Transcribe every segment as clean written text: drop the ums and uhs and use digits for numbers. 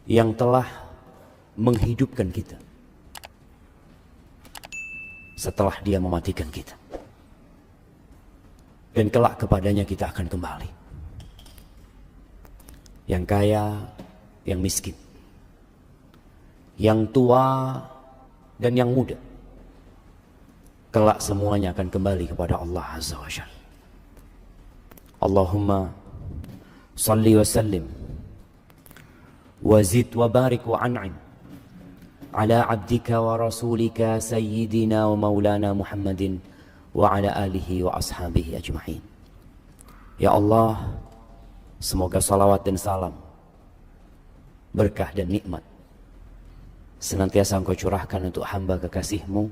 yang telah menghidupkan kita setelah Dia mematikan kita. Dan kelak kepadanya kita akan kembali. Yang kaya, yang miskin, yang tua dan yang muda, kelak semuanya akan kembali kepada Allah Azza wa Jalla. Allahumma salli wa sallim wa zid wa barik wa an'im ala abdika wa rasulika sayyidina wa maulana Muhammadin wa ala alihi wa ashabihi ajma'in. Ya Allah, semoga salawat dan salam, berkah dan nikmat senantiasa Engkau curahkan untuk hamba kekasih-Mu,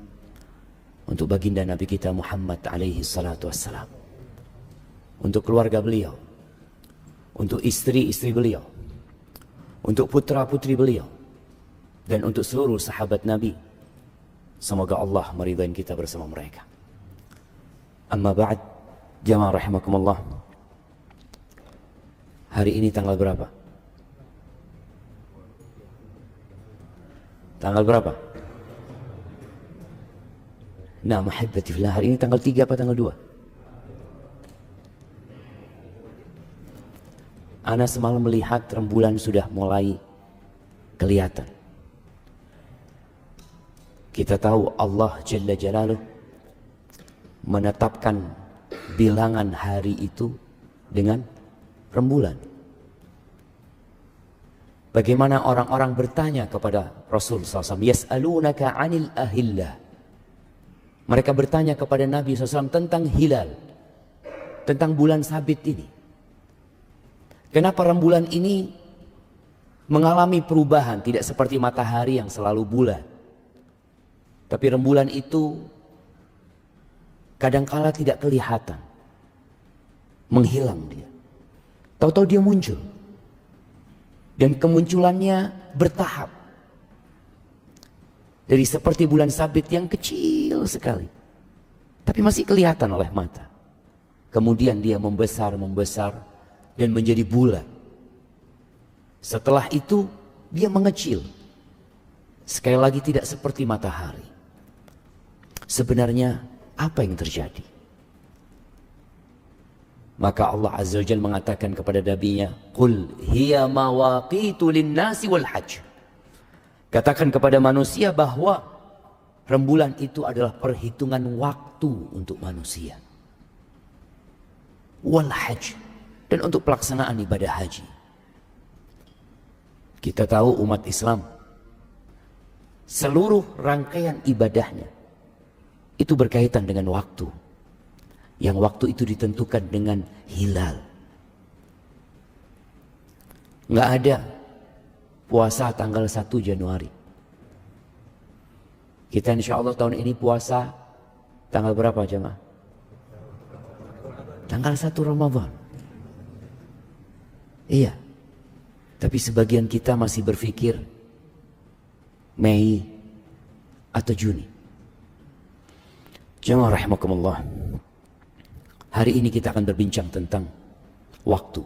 untuk baginda Nabi kita Muhammad alaihi salatu wassalam, untuk keluarga beliau, untuk istri-istri beliau, untuk putra-putri beliau, dan untuk seluruh sahabat Nabi. Semoga Allah meridai kita bersama mereka. Amma ba'd, jamaah rahimakumullah. Hari ini tanggal berapa? Tanggal berapa? Nah, mahabbati fillah, hari ini tanggal 3 apa tanggal 2? Ana semalam melihat rembulan sudah mulai kelihatan. Kita tahu Allah Jalla Jalaluh menetapkan bilangan hari itu dengan rembulan. Bagaimana orang-orang bertanya kepada Rasul SAW, yas'alunaka 'anil ahillah. Mereka bertanya kepada Nabi SAW tentang hilal, tentang bulan sabit ini. Kenapa rembulan ini mengalami perubahan, tidak seperti matahari yang selalu bulat. Tapi rembulan itu kadangkala tidak kelihatan, menghilang dia. Tahu-tahu dia muncul. Dan kemunculannya bertahap. Dari seperti bulan sabit yang kecil sekali, tapi masih kelihatan oleh mata. Kemudian dia membesar dan menjadi bulat. Setelah itu dia mengecil. Sekali lagi tidak seperti matahari. Sebenarnya apa yang terjadi? Maka Allah Azza wa Jalla mengatakan kepada Nabi-Nya, "Qul hiya mawaqitu lin-nasi wal hajj." Katakan kepada manusia bahwa rembulan itu adalah perhitungan waktu untuk manusia. Wal hajj, dan untuk pelaksanaan ibadah haji. Kita tahu umat Islam, seluruh rangkaian ibadahnya itu berkaitan dengan waktu. Yang waktu itu ditentukan dengan hilal. Nggak ada puasa tanggal 1 Januari. Kita insya Allah tahun ini puasa tanggal berapa jemaah? Tanggal 1 Ramadan. Iya. Tapi sebagian kita masih berpikir Mei atau Juni. Jemaah rahimakumullah. Hari ini kita akan berbincang tentang waktu.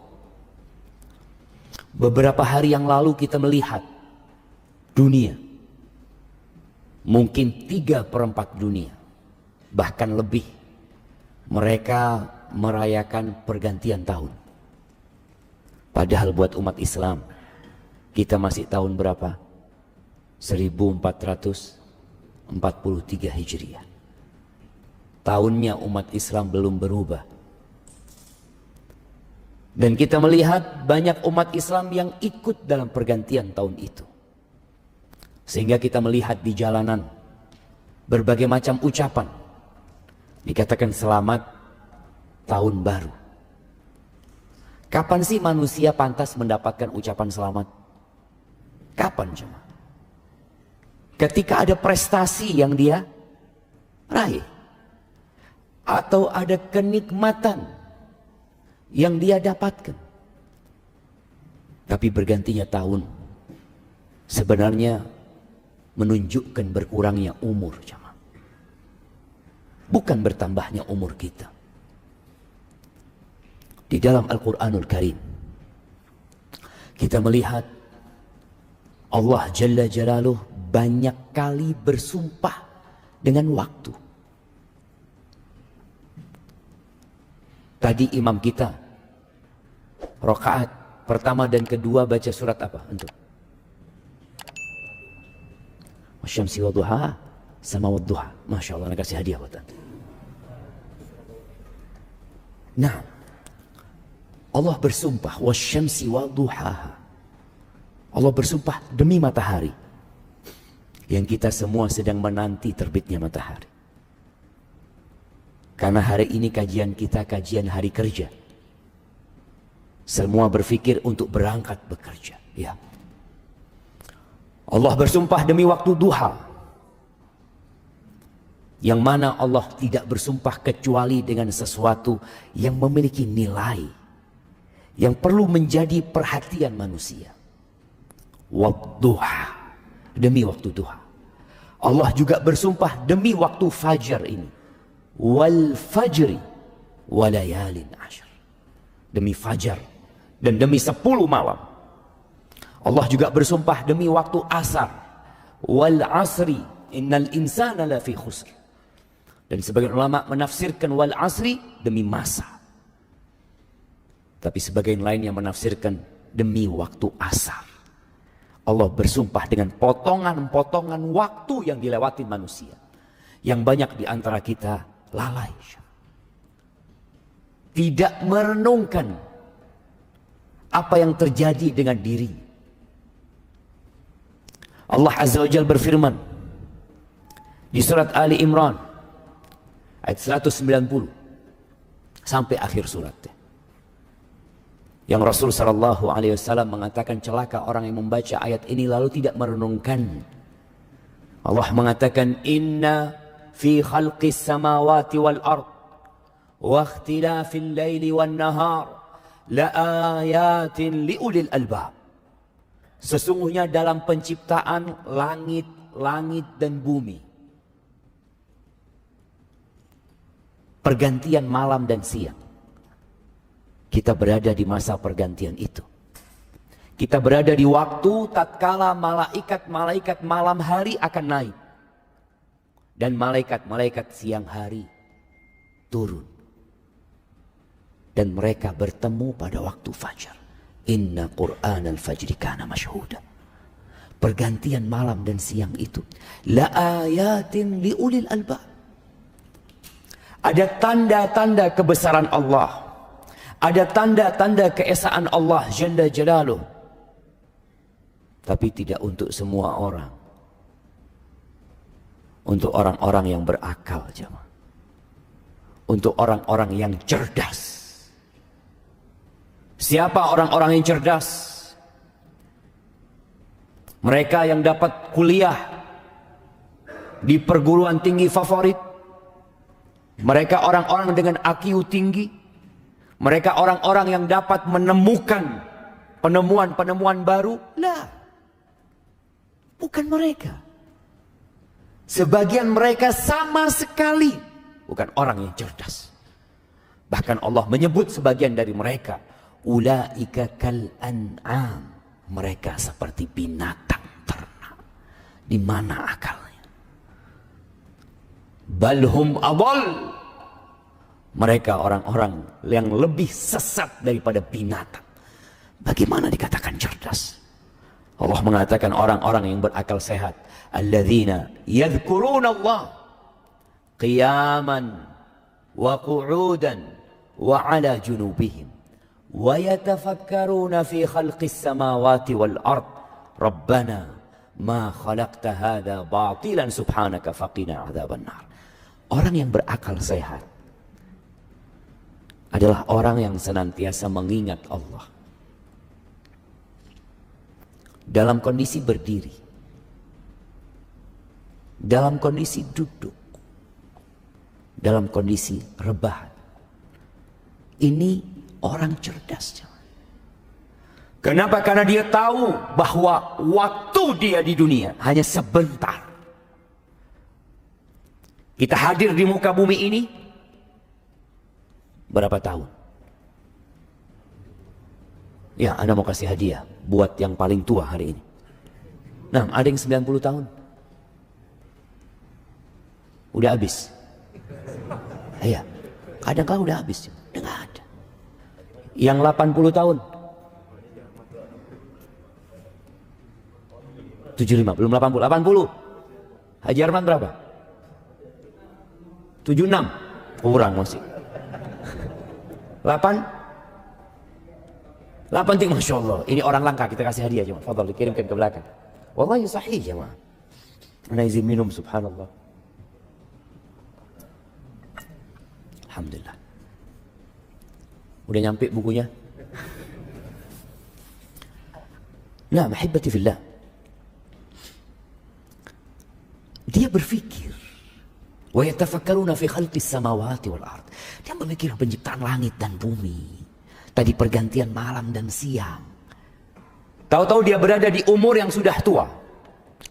Beberapa hari yang lalu kita melihat dunia, mungkin 3/4 dunia, bahkan lebih, mereka merayakan pergantian tahun. Padahal buat umat Islam, kita masih tahun berapa? 1443 Hijriah. Tahunnya umat Islam belum berubah. Dan kita melihat banyak umat Islam yang ikut dalam pergantian tahun itu. Sehingga kita melihat di jalanan berbagai macam ucapan. Dikatakan selamat tahun baru. Kapan sih manusia pantas mendapatkan ucapan selamat? Kapan cuma? Ketika ada prestasi yang dia raih. Atau ada kenikmatan yang dia dapatkan. Tapi bergantinya tahun sebenarnya menunjukkan berkurangnya umur, jemaah. Bukan bertambahnya umur kita. Di dalam Al-Quranul Karim kita melihat Allah Jalla Jalaluh banyak kali bersumpah dengan waktu. Tadi imam kita rakaat pertama dan kedua baca surat apa? Untuk Wasyamsi wa duha sama wadduha. Masya Allah, nak kasih hadiah buat anda. Nah, Allah bersumpah wasyamsi wa duha. Allah bersumpah demi matahari yang kita semua sedang menanti terbitnya matahari. Karena hari ini kajian kita kajian hari kerja. Semua berpikir untuk berangkat bekerja. Ya. Allah bersumpah demi waktu duha. Yang mana Allah tidak bersumpah kecuali dengan sesuatu yang memiliki nilai. Yang perlu menjadi perhatian manusia. Wadduha, demi waktu duha. Allah juga bersumpah demi waktu fajar ini. Wal fajri walayalin ashar, demi fajar dan demi 10 malam. Allah juga bersumpah demi waktu asar. Wal asri innal insana lafi khusr. Dan sebagian ulama menafsirkan wal asri demi masa. Tapi sebagian lain yang menafsirkan demi waktu asar. Allah bersumpah dengan potongan-potongan waktu yang dilewati manusia. Yang banyak di antara kita lalai. Tidak merenungkan apa yang terjadi dengan diri. Allah Azza wa Jalla berfirman di surat Ali Imran ayat 190 sampai akhir suratnya. Yang Rasul sallallahu alaihi wasallam mengatakan celaka orang yang membaca ayat ini lalu tidak merenungkan. Allah mengatakan inna fi khalqis samawati wal ard wa ikhtilafil laili wan nahar la ayatin liulil albab. Sesungguhnya dalam penciptaan langit dan bumi, pergantian malam dan siang. Kita berada di masa pergantian itu. Kita berada di waktu tatkala malaikat-malaikat malam hari akan naik. Dan malaikat-malaikat siang hari turun. Dan mereka bertemu pada waktu fajar. Inna Qur'an al-fajri kana mashhuda. Pergantian malam dan siang itu. La ayatin liulil albab. Ada tanda-tanda kebesaran Allah. Ada tanda-tanda keesaan Allah Jalla Jalaluh. Tapi tidak untuk semua orang. Untuk orang-orang yang berakal, jemaah. Untuk orang-orang yang cerdas. Siapa orang-orang yang cerdas? Mereka yang dapat kuliah di perguruan tinggi favorit. Mereka orang-orang dengan IQ tinggi. Mereka orang-orang yang dapat menemukan penemuan-penemuan baru. Lah, bukan mereka. Sebagian mereka sama sekali bukan orang yang cerdas. Bahkan Allah menyebut sebagian dari mereka, ulaika kal an'am. Mereka seperti binatang ternak. Di mana akalnya? Balhum adall. Mereka orang-orang yang lebih sesat daripada binatang. Bagaimana dikatakan cerdas? Allah mengatakan orang-orang yang berakal sehat. Alladzina yadhkuruna Allah qiyaman wa qu'udan wa ala junubihim wa yatafakkaruna fi khalqis samawati wal ard. Rabbana ma khalaqta hadha batilan subhanaka faqina adzaban nar. Orang yang berakal sehat adalah orang yang senantiasa mengingat Allah dalam kondisi berdiri, dalam kondisi duduk, dalam kondisi rebahan. Ini orang cerdas. Kenapa? Karena dia tahu bahwa waktu dia di dunia hanya sebentar. Kita hadir di muka bumi ini berapa tahun? Ya, Anda mau kasih hadiah buat yang paling tua hari ini. Nah, ada yang 90 tahun. Udah habis. Iya. Kadang-kadang udah habis. Udah nggak ada. Yang 80 tahun. 75, belum 80. 80. Haji Arman berapa? 76. Kurang masih. 8 Masya Allah. Ini orang langka, kita kasih hadiah cuma. Fadal, dikirimkan ke belakang. Wallahi sahih ya ma. Ana izin minum, subhanallah. Alhamdulillah. Udah nyampe bukunya? Nah, mahibati fillah. Dia berfikir. Wa yatafakkaruna fi khalqis samawati wal ard. Dia berpikir penciptaan langit dan bumi. Tadi pergantian malam dan siang. Tahu-tahu dia berada di umur yang sudah tua.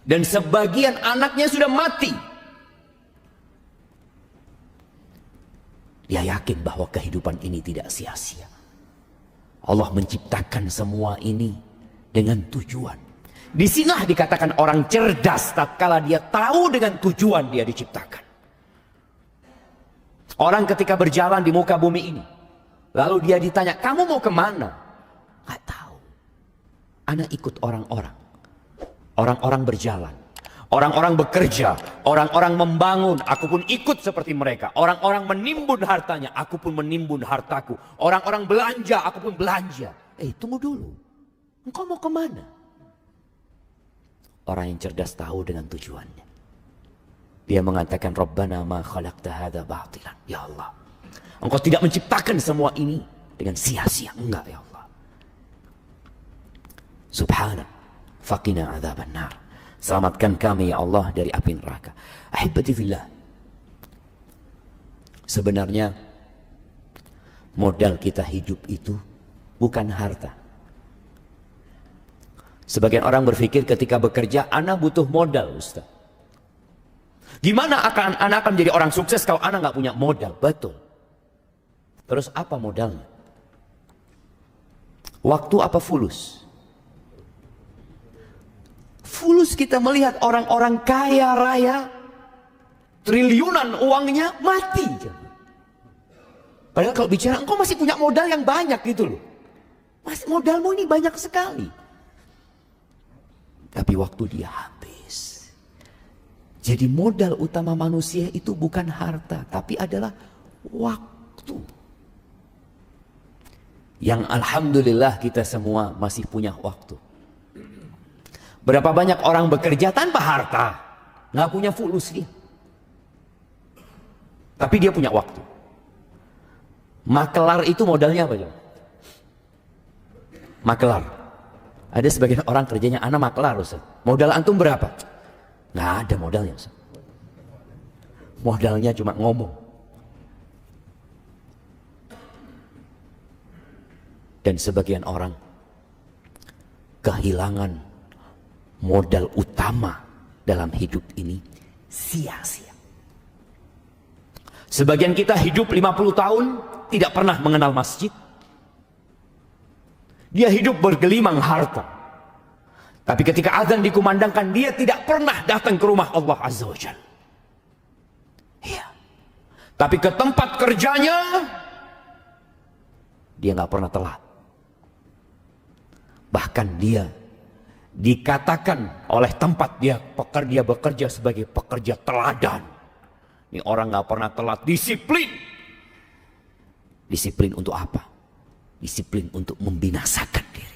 Dan sebagian anaknya sudah mati. Dia yakin bahwa kehidupan ini tidak sia-sia. Allah menciptakan semua ini dengan tujuan. Di sinilah dikatakan orang cerdas tatkala dia tahu dengan tujuan dia diciptakan. Orang ketika berjalan di muka bumi ini, lalu dia ditanya, kamu mau kemana? Gak tahu. Anak ikut orang-orang. Orang-orang berjalan. Orang-orang bekerja. Orang-orang membangun. Aku pun ikut seperti mereka. Orang-orang menimbun hartanya. Aku pun menimbun hartaku. Orang-orang belanja. Aku pun belanja. Tunggu dulu. Engkau mau kemana? Orang yang cerdas tahu dengan tujuannya. Dia mengatakan, Rabbana ma khalaqta hadza batilan. Ya Allah, Engkau tidak menciptakan semua ini dengan sia-sia. Enggak ya Allah. Subhanak, faqina adzaban nar. Selamatkan kami ya Allah dari api neraka. Ahibati fillah. Sebenarnya modal kita hidup itu bukan harta. Sebagian orang berpikir ketika bekerja, anak butuh modal, Ustaz. Gimana anak akan menjadi orang sukses kalau anak nggak punya modal? Betul. Terus apa modalnya? Waktu apa fulus? Fulus kita melihat orang-orang kaya raya, triliunan uangnya mati. Padahal kalau bicara engkau masih punya modal yang banyak gitu loh. Modalmu ini banyak sekali. Tapi waktu dia habis. Jadi modal utama manusia itu bukan harta, tapi adalah waktu. Yang alhamdulillah kita semua masih punya waktu. Berapa banyak orang bekerja tanpa harta, nggak punya fulus dia. Tapi dia punya waktu. Makelar itu modalnya apa coba? Makelar. Ada sebagian orang kerjanya anak makelar, Ustaz. Modal antum berapa? Nggak ada modalnya, Ustaz. Modalnya cuma ngomong. Dan sebagian orang kehilangan modal utama dalam hidup ini sia-sia. Sebagian kita hidup 50 tahun tidak pernah mengenal masjid. Dia hidup bergelimang harta. Tapi ketika azan dikumandangkan, dia tidak pernah datang ke rumah Allah Azza wa Jalla. Iya. Tapi ke tempat kerjanya, dia nggak pernah telat. Bahkan dia dikatakan oleh tempat dia bekerja sebagai pekerja teladan. Ini orang nggak pernah telat, disiplin. Disiplin untuk apa? Disiplin untuk membinasakan diri.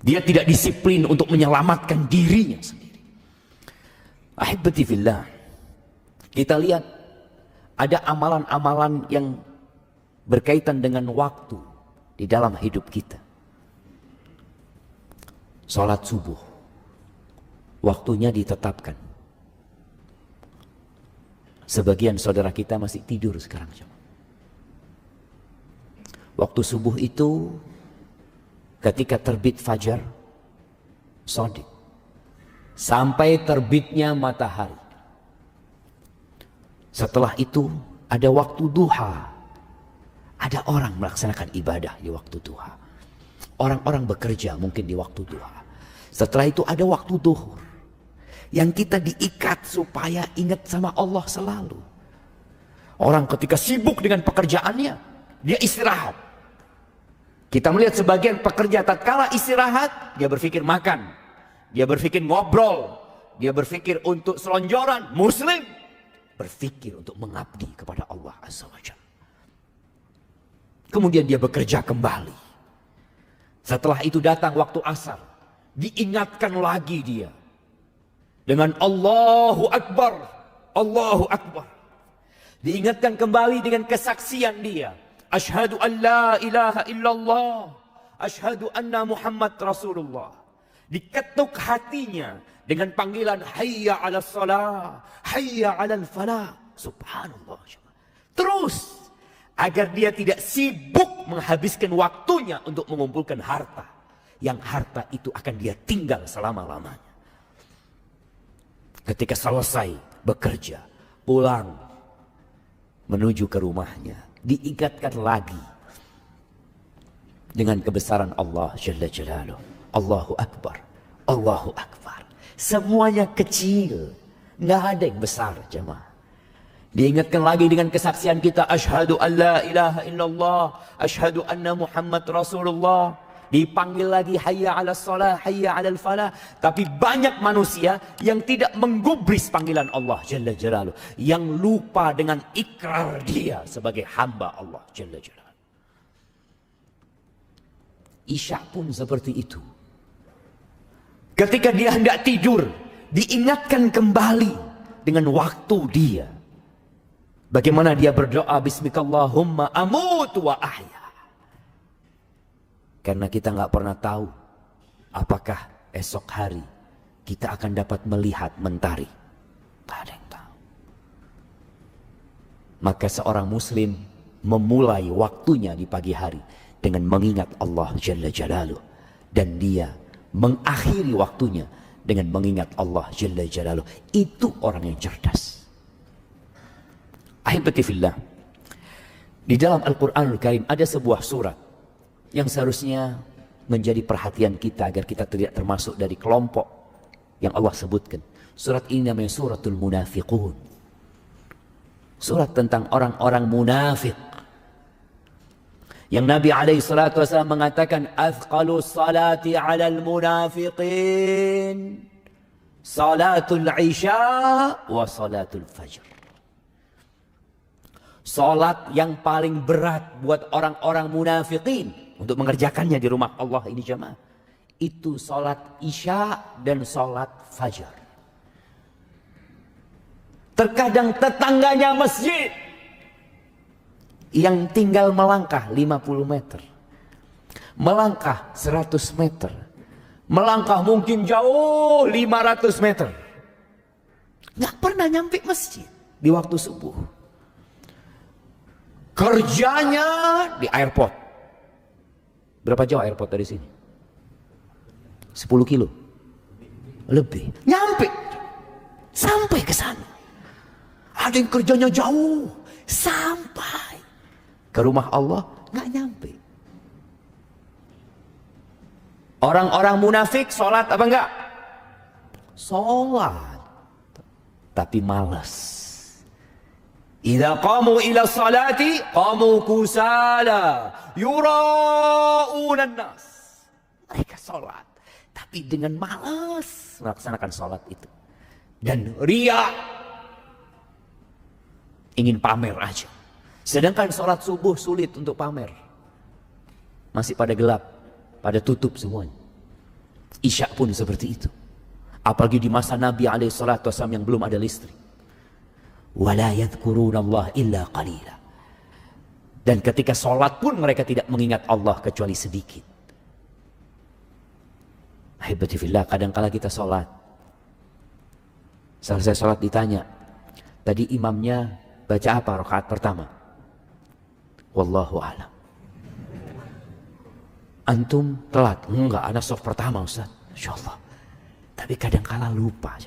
Dia tidak disiplin untuk menyelamatkan dirinya sendiri. Ahibati fillah. Kita lihat ada amalan-amalan yang berkaitan dengan waktu di dalam hidup kita. Salat subuh, waktunya ditetapkan. Sebagian saudara kita masih tidur sekarang. Waktu subuh itu ketika terbit fajar shadiq sampai terbitnya matahari. Setelah itu ada waktu duha. Ada orang melaksanakan ibadah di waktu duha. Orang-orang bekerja mungkin di waktu duha. Setelah itu ada waktu duhur yang kita diikat supaya ingat sama Allah selalu. Orang ketika sibuk dengan pekerjaannya, dia istirahat. Kita melihat sebagian pekerja tatkala istirahat, dia berpikir makan, dia berpikir ngobrol, dia berpikir untuk selonjoran. Muslim berpikir untuk mengabdi kepada Allah Azza wa Jalla. Kemudian dia bekerja kembali. Setelah itu datang waktu asar, diingatkan lagi dia dengan Allahu Akbar, Allahu Akbar. Diingatkan kembali dengan kesaksian dia, asyhadu an la ilaha illallah, asyhadu anna Muhammad Rasulullah. Diketuk hatinya dengan panggilan hayya 'alas shalah, hayya 'alal falah. Subhanallah. Terus agar dia tidak sibuk menghabiskan waktunya untuk mengumpulkan harta, yang harta itu akan dia tinggal selama-lamanya. Ketika selesai bekerja, pulang menuju ke rumahnya, diingatkan lagi dengan kebesaran Allah Jalla Jalaluh. Allahu Akbar, Allahu Akbar. Semuanya kecil, nggak ada yang besar, jemaah. Diingatkan lagi dengan kesaksian kita, asyhadu an la ilaha illallah, asyhadu anna Muhammad Rasulullah. Dipanggil lagi hayya 'alas shalah, hayya 'alal falah. Tapi banyak manusia yang tidak menggubris panggilan Allah Jalla Jalaluh, yang lupa dengan ikrar dia sebagai hamba Allah Jalla Jalaluh. Isya pun seperti itu. Ketika dia hendak tidur, diingatkan kembali dengan waktu dia. Bagaimana dia berdoa, bismikallahumma amutu wa ahya. Karena kita nggak pernah tahu apakah esok hari kita akan dapat melihat mentari. Tak ada yang tahu. Maka seorang muslim memulai waktunya di pagi hari dengan mengingat Allah Jalla Jalaluh. Dan dia mengakhiri waktunya dengan mengingat Allah Jalla Jalaluh. Itu orang yang cerdas. Ahibati fillah, di dalam Al-Quranul Karim ada sebuah surat yang seharusnya menjadi perhatian kita agar kita tidak termasuk dari kelompok yang Allah sebutkan. Surat ini namanya Suratul Munafiqun. Surat tentang orang-orang munafik. Yang Nabi SAW mengatakan, Athqalu salati alal munafiqin, salatul isya wa salatul fajr. Salat yang paling berat buat orang-orang munafikin untuk mengerjakannya di rumah Allah ini jemaah, itu salat isya dan salat fajar. Terkadang tetangganya masjid yang tinggal melangkah 50 meter, melangkah 100 meter, melangkah mungkin jauh 500 meter, nggak pernah nyampe masjid di waktu subuh. Kerjanya di airport. Berapa jauh airport dari sini? 10 kilo? Lebih. Nyampe. Sampai ke sana. Ada yang kerjanya jauh. Sampai ke rumah Allah nggak nyampe. Orang-orang munafik sholat apa enggak? Sholat. Tapi malas. Idza qamu ila salati qamu kusala yura'una nas. Mereka salat tapi dengan malas melaksanakan salat itu. Dan riya, ingin pamer aja. Sedangkan salat subuh sulit untuk pamer. Masih pada gelap, pada tutup semuanya. Isya pun seperti itu. Apalagi di masa Nabi SAW yang belum ada listrik. Wala yadhkurunallah illa qalila. Dan ketika sholat pun mereka tidak mengingat Allah kecuali sedikit. Ahibati fillah, kadangkala kita sholat, selesai sholat ditanya, tadi imamnya baca apa rakaat pertama? Wallahu a'lam. Antum telat? Enggak, ana shaf pertama Ustaz. Insyaallah. Tapi kadangkala lupa.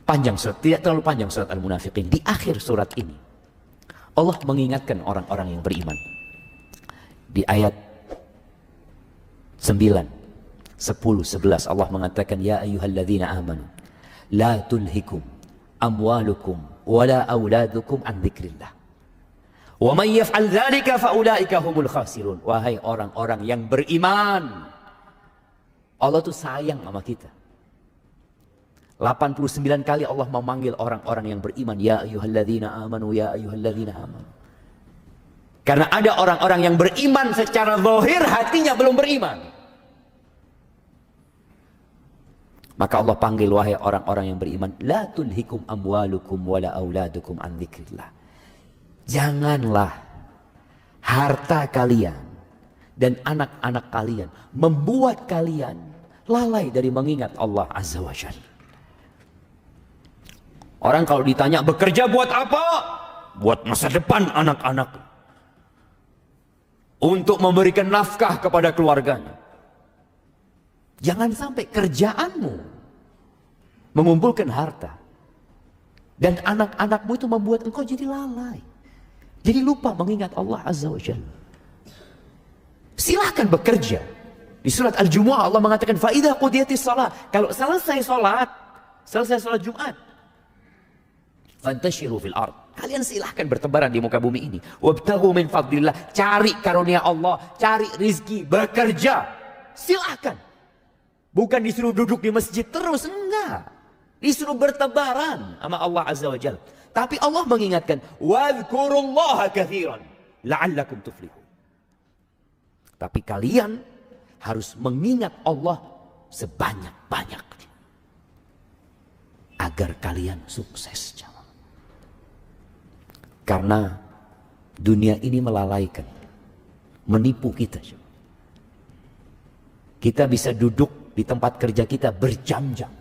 Panjang surat, tidak terlalu panjang surat Al-Munafiqin. Di akhir surat ini Allah mengingatkan orang-orang yang beriman. Di ayat 9 11 Allah mengatakan ya ayyuhalladzina amanu la tulhikum amwalukum wala auladukum an dzikrillah wa man yaf'al dzalika fa ulaika humul khasirun. Wahai orang-orang yang beriman, Allah tuh sayang sama kita. 89 kali Allah memanggil orang-orang yang beriman, ya ayyuhalladzina amanu, ya ayyuhalladzina amanu. Karena ada orang-orang yang beriman secara zahir, hatinya belum beriman. Maka Allah panggil, wahai orang-orang yang beriman, la tulhikum amwalukum wala auladukum an dzikrillah. Janganlah harta kalian dan anak-anak kalian membuat kalian lalai dari mengingat Allah Azza wa Jalla. Orang kalau ditanya bekerja buat apa? Buat masa depan anak-anak. Untuk memberikan nafkah kepada keluarganya. Jangan sampai kerjaanmu mengumpulkan harta. Dan anak-anakmu itu membuat engkau jadi lalai. Jadi lupa mengingat Allah Azza wa Jalla. Silahkan bekerja. Di surat Al-Jumu'ah Allah mengatakan, فَإِذَا قُضِيَتِ الصَّلَاةِ. Kalau selesai sholat Jumat, فَانْتَشِرُوا فِي الْأَرْضِ. Kalian silahkan bertebaran di muka bumi ini. وَابْتَغُوا مِنْ فَضْلِ اللَّهِ. Cari karunia Allah, cari rizki, bekerja. Silahkan. Bukan disuruh duduk di masjid terus, enggak. Disuruh bertebaran sama Allah Azza wa Jalla. Tapi Allah mengingatkan, وَاذْكُرُوا كَثِيرًا لَعَلَّكُمْ تُفْلِحُونَ. Tapi kalian harus mengingat Allah sebanyak-banyaknya. Agar kalian sukses. Karena dunia ini melalaikan. Menipu kita. Kita bisa duduk di tempat kerja kita berjam-jam.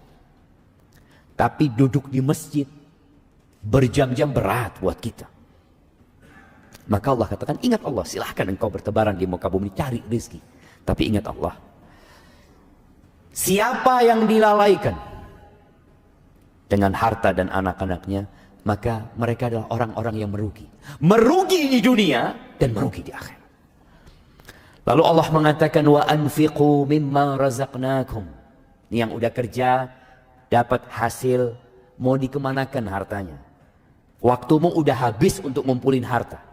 Tapi duduk di masjid berjam-jam berat buat kita. Maka Allah katakan, ingat Allah, silahkan engkau bertebaran di muka bumi, cari rezeki. Tapi ingat Allah. Siapa yang dilalaikan dengan harta dan anak-anaknya, maka mereka adalah orang-orang yang merugi. Merugi di dunia dan merugi di akhirat. Lalu Allah mengatakan, wa anfiqu mimma razaqnakum. Ini yang udah kerja, dapat hasil, mau dikemanakan hartanya. Waktumu udah habis untuk ngumpulin harta.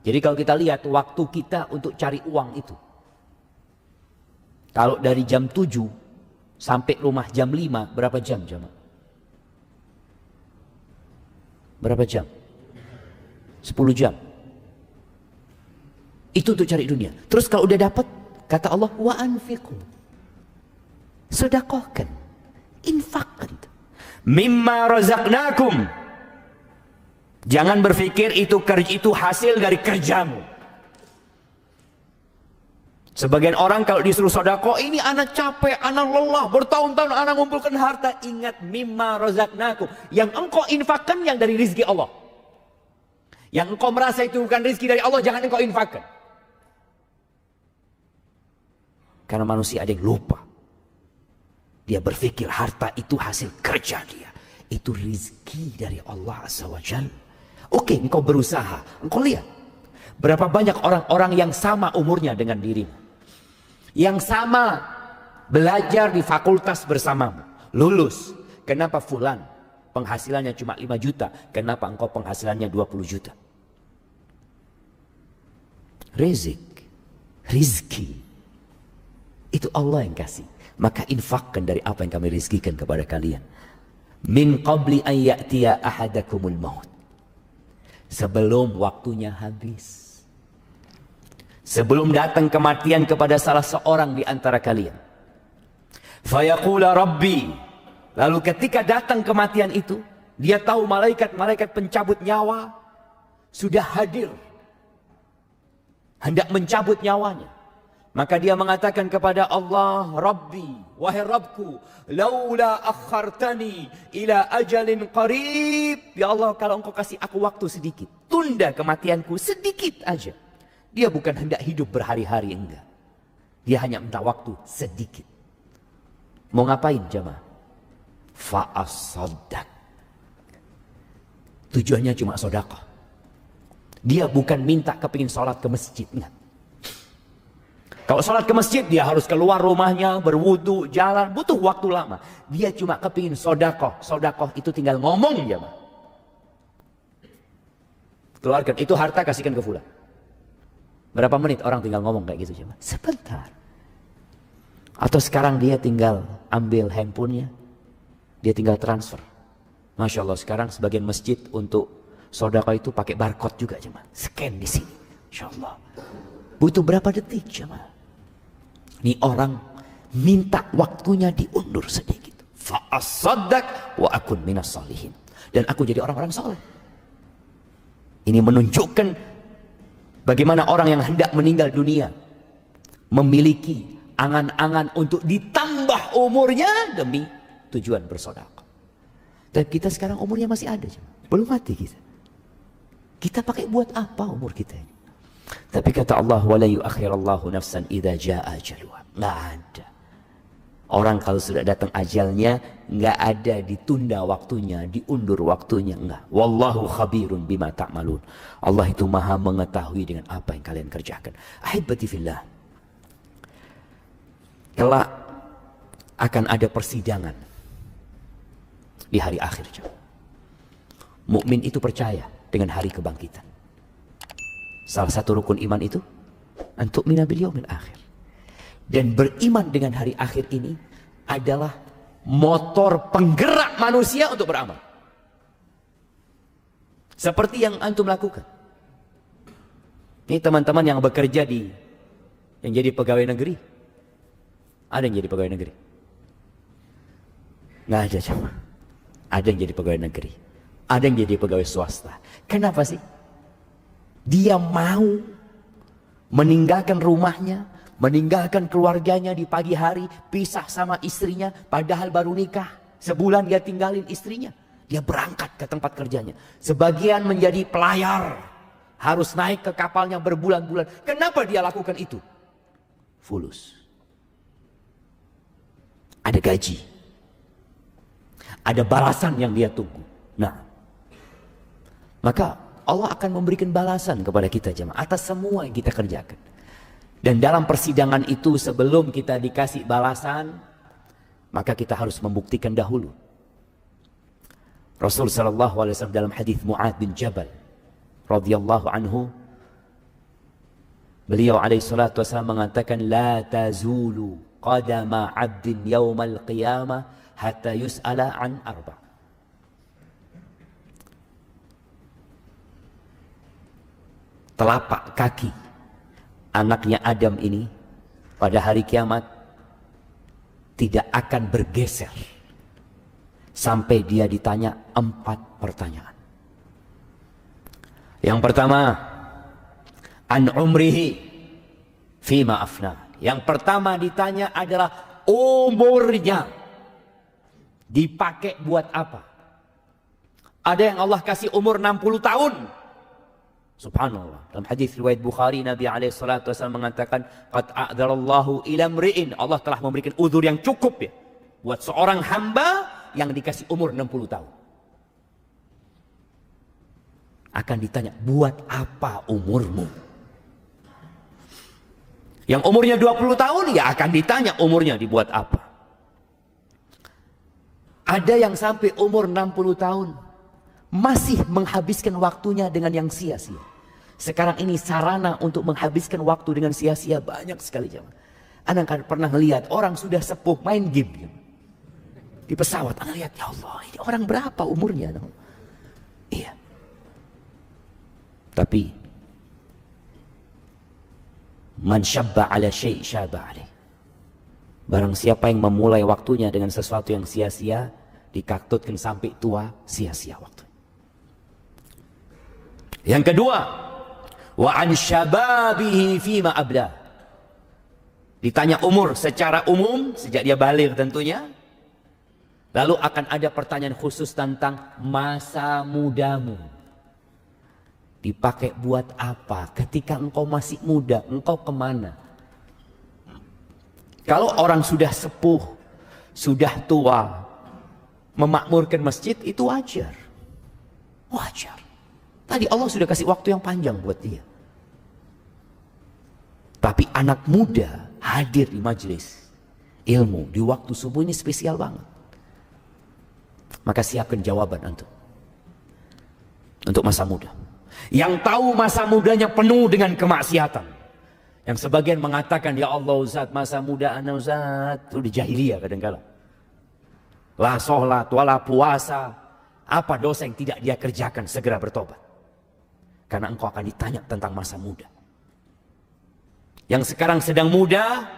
Jadi kalau kita lihat waktu kita untuk cari uang itu. Kalau dari jam 7 sampai rumah jam 5, berapa jam jamaah? Berapa jam? 10 jam. Itu untuk cari dunia. Terus kalau udah dapat, kata Allah, wa anfiqu. Sedekahkan. Infakkan. Mimma razaqnakum. Jangan berpikir itu hasil dari kerjamu. Sebagian orang kalau disuruh sedekah, ini anak capek, anak lelah, bertahun-tahun anak ngumpulkan harta. Ingat, mimma razaqnakum. Yang engkau infakkan yang dari rezeki Allah. Yang engkau merasa itu bukan rezeki dari Allah, jangan engkau infakkan. Karena manusia ada yang lupa. Dia berpikir harta itu hasil kerja dia. Itu rezeki dari Allah Azza wa Jalla. Oke, engkau berusaha, engkau lihat berapa banyak orang-orang yang sama umurnya dengan dirimu, yang sama belajar di fakultas bersamamu, lulus. Kenapa fulan penghasilannya cuma 5 juta, kenapa engkau penghasilannya 20 juta? Rizki itu Allah yang kasih, maka infakkan dari apa yang kami rizkikan kepada kalian. Min qabli an ya'tiya ahadakumul maut. Sebelum waktunya habis. Sebelum datang kematian kepada salah seorang di antara kalian. Fayaqula Rabbi. Lalu ketika datang kematian itu, dia tahu malaikat-malaikat pencabut nyawa sudah hadir. Hendak mencabut nyawanya. Maka dia mengatakan kepada Allah, Rabbi, wahai Rabbku, laula akhartani ila ajalin qarib. Ya Allah, kalau engkau kasih aku waktu sedikit, tunda kematianku sedikit aja. Dia bukan hendak hidup berhari-hari, enggak. Dia hanya minta waktu sedikit. Mau ngapain jamaah? Fa'asaddaq. Tujuannya cuma sedekah. Dia bukan minta kepingin sholat ke masjid, enggak. Kalau sholat ke masjid, dia harus keluar rumahnya, berwudu, jalan, butuh waktu lama. Dia cuma kepingin sodakoh. Sodakoh itu tinggal ngomong ya, Pak. Keluarkan, itu harta kasihkan ke fulan. Berapa menit orang tinggal ngomong kayak gitu cuma? Sebentar. Atau sekarang dia tinggal ambil handphonenya, dia tinggal transfer. Masya Allah, sekarang sebagian masjid untuk sodakoh itu pakai barcode juga cuma. Scan di sini. Masya Allah. Butuh berapa detik cuma? Ini orang minta waktunya diundur sedikit. Fa'asaddaq wa akun minas salihin. Dan aku jadi orang-orang soleh. Ini menunjukkan bagaimana orang yang hendak meninggal dunia memiliki angan-angan untuk ditambah umurnya demi tujuan bersedekah. Dan kita sekarang umurnya masih ada, belum mati kita. Kita pakai buat apa umur kita ini? Tapi kata Allah, wala yuakhirallahu nafsan idza jaa ajaluha. Nggak ada. Orang kalau sudah datang ajalnya, nggak ada ditunda waktunya, diundur waktunya, enggak. Wallahu khabirun bima ta'malun. Allah itu maha mengetahui dengan apa yang kalian kerjakan. Ahibati fillah. Kelak akan ada persidangan di hari akhir. Mukmin itu percaya dengan hari kebangkitan. Salah satu rukun iman itu antu'mina bil yaumil akhir. Dan beriman dengan hari akhir ini adalah motor penggerak manusia untuk beramal. Seperti yang antum lakukan. Ini teman-teman yang bekerja yang jadi pegawai negeri. Ada yang jadi pegawai negeri? Nggak ada cuma. Ada yang jadi pegawai negeri. Ada yang jadi pegawai swasta. Kenapa sih? Dia mau meninggalkan rumahnya, meninggalkan keluarganya di pagi hari, pisah sama istrinya, padahal baru nikah. Sebulan dia tinggalin istrinya. Dia berangkat ke tempat kerjanya. Sebagian menjadi pelayar, harus naik ke kapalnya berbulan-bulan. Kenapa dia lakukan itu? Fulus. Ada gaji. Ada balasan yang dia tunggu. Nah, maka Allah akan memberikan balasan kepada kita jemaah atas semua yang kita kerjakan. Dan dalam persidangan itu sebelum kita dikasih balasan, maka kita harus membuktikan dahulu. Rasul sallallahu alaihi wasallam dalam hadis Mu'adz bin Jabal radhiyallahu anhu, beliau alaihi salatu wasallam mengatakan, la tazulu qadama 'abdin yaumal qiyamah hatta yus'ala an arba'. Telapak kaki anaknya Adam ini pada hari kiamat tidak akan bergeser sampai dia ditanya 4 pertanyaan. Yang pertama, an umrihi fima afna. Yang pertama ditanya adalah umurnya dipakai buat apa? Ada yang Allah kasih umur 60 tahun. Subhanallah. Dalam hadis riwayat Bukhari, Nabi alaihissalatu wasallam mengatakan, qad a'dzarallahu ila mri'in. Allah telah memberikan uzur yang cukup ya buat seorang hamba yang dikasih umur 60 tahun. Akan ditanya, buat apa umurmu? Yang umurnya 20 tahun ya akan ditanya umurnya dibuat apa. Ada yang sampai umur 60 tahun masih menghabiskan waktunya dengan yang sia-sia. Sekarang ini sarana untuk menghabiskan waktu dengan sia-sia banyak sekali jemaah. Anda kan pernah melihat orang sudah sepuh main game di pesawat. Anda lihat, ya Allah, ini orang berapa umurnya? Iya. Tapi man syabba ala syai' syabba alaih. Barang siapa yang memulai waktunya dengan sesuatu yang sia-sia, dikaktutkan sampai tua, sia-sia waktu. Yang kedua, wa an syababihi fima abla. Ditanya umur secara umum sejak dia baligh tentunya. Lalu akan ada pertanyaan khusus tentang masa mudamu. Dipakai buat apa? Ketika engkau masih muda, engkau kemana? Kalau orang sudah sepuh, sudah tua, memakmurkan masjid, itu wajar. Wajar. Tadi Allah sudah kasih waktu yang panjang buat dia. Tapi anak muda hadir di majelis ilmu di waktu subuh ini spesial banget. Maka siapkan jawaban antum untuk masa muda. Yang tahu masa mudanya penuh dengan kemaksiatan. Yang sebagian mengatakan, ya Allah Ustaz, masa muda anak Ustaz itu di jahiliyah kadang-kadang. La sholat, wala puasa. Apa dosa yang tidak dia kerjakan, segera bertobat. Karena engkau akan ditanya tentang masa muda. Yang sekarang sedang muda,